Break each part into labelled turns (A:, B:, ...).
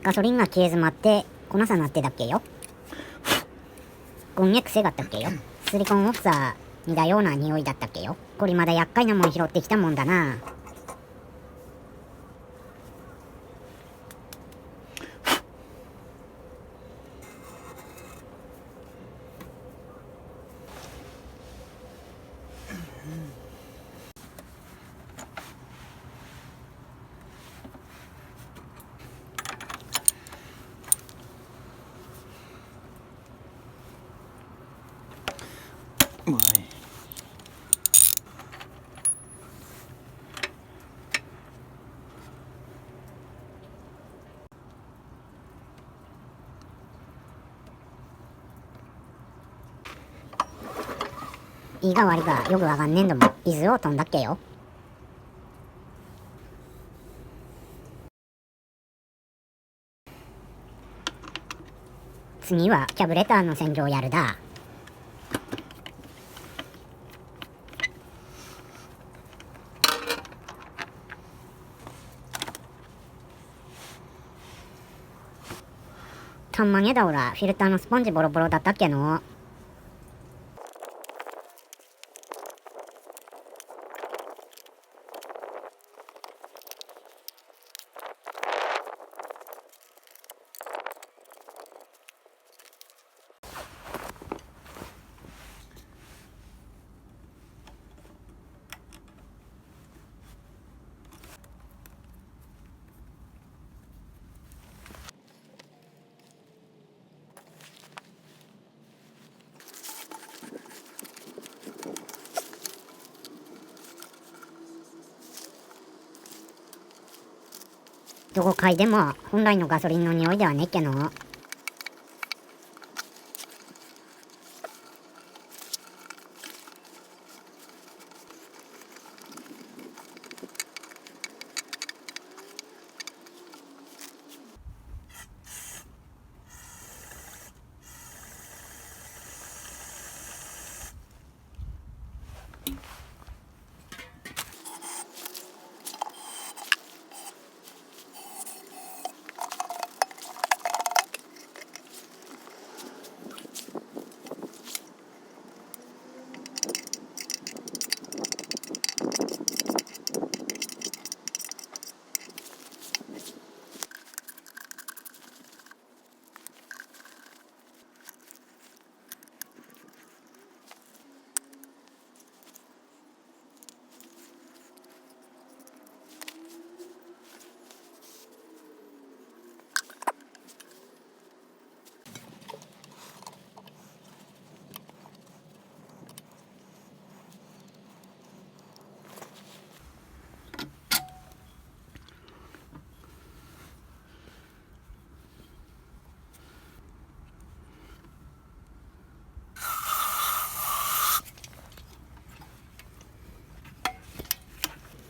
A: ガソリンが消え詰まって粉さなってだっけよ。こんげ癖があったっけよ。スリコンオフサー似たような匂いだったっけよ。これまだ厄介なもん拾ってきたもんだな。
B: うまい。
A: いいが悪いがよくわかんねえんども伊豆を飛んだっけよ。次はキャブレターの洗浄やるだ。たんまげだおらフィルターのスポンジボロボロだったっけの。どこ嗅いでも本来のガソリンの匂いではねえっけの。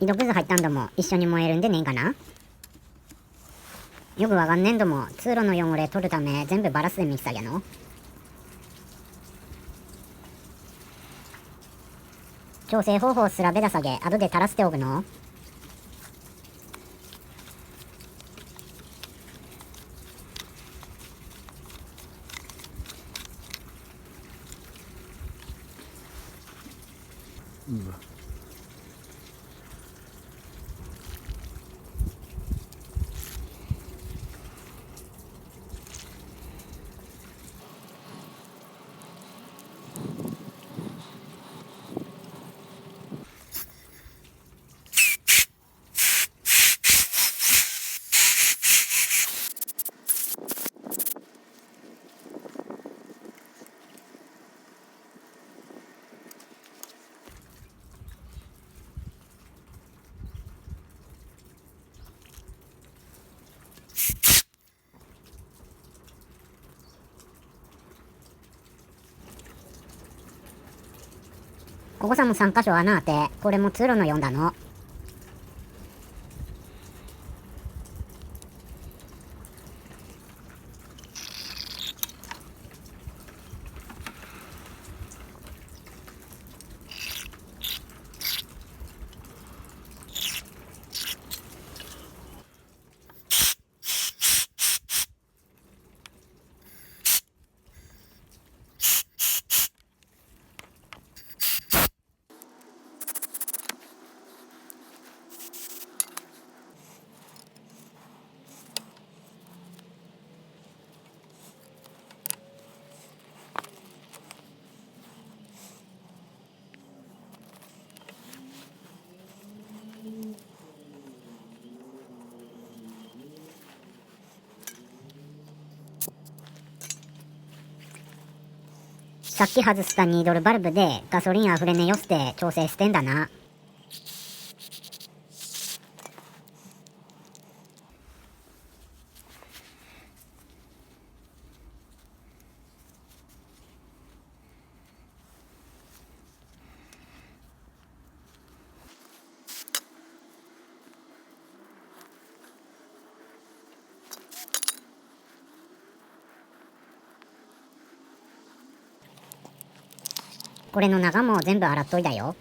A: 井戸くず入ったんども一緒に燃えるんでねえかな。よくわかんねえんども通路の汚れ取るため全部バラスでミキサげの。調整方法すらべださげ後で垂らしておくの。
B: うわ。
A: ここさも3箇所穴あてこれも通路の4だの。さっき外したニードルバルブでガソリンあふれねよして調整してんだな。これの中も全部洗っといたよ。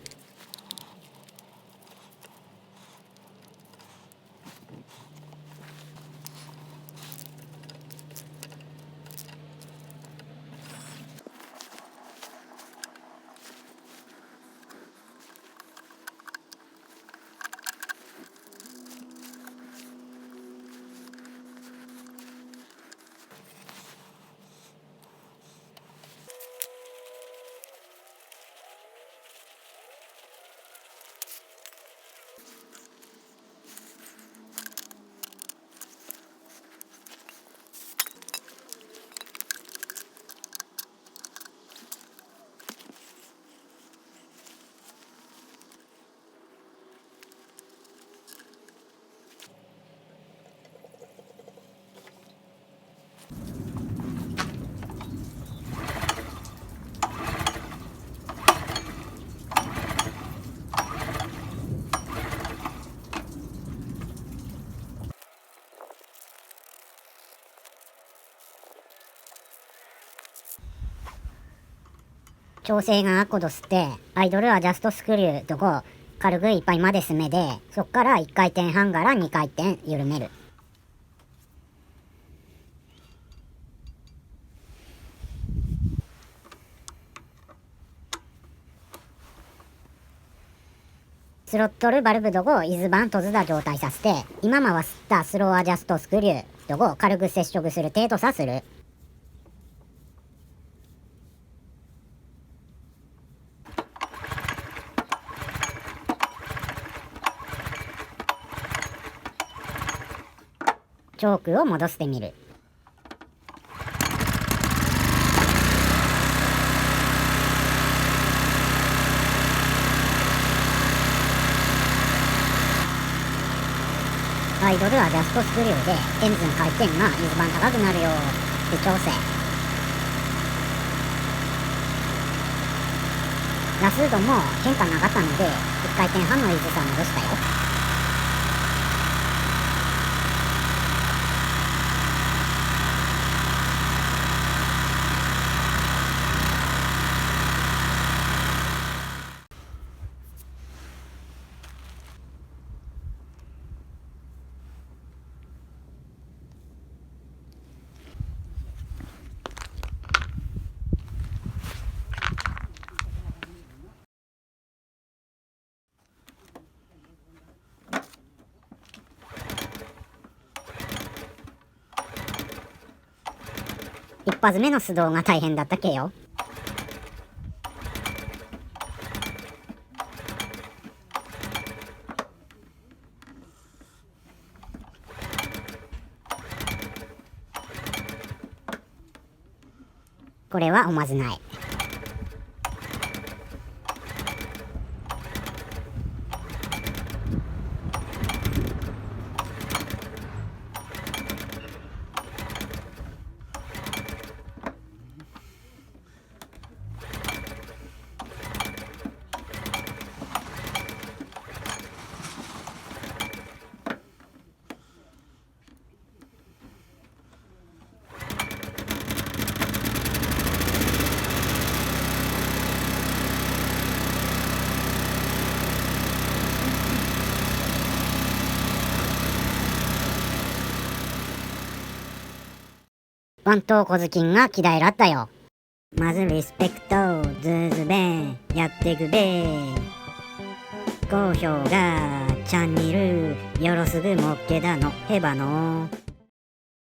A: 調整がこどすってアイドルアジャストスクリューとこ軽くいっぱいまで進めで、そっから1回転半から2回転緩める。スロットルバルブどこイズバン閉じた状態させて、今回ったスローアジャストスクリューどこ軽く接触する程度さする。チョークを戻してみる。アイドルアジャストスクリューでエンジン回転が一番高くなるよって調整。ラスードも変化なかったので1回転半のイーズさ戻したよ。一発目の出動が大変だったけよ。これはおまじない。ワント小頭筋が嫌いだったよ。まずリスペクトズーズベンやってくべ。高評価チャンネルよろすぐもっけだのへばの。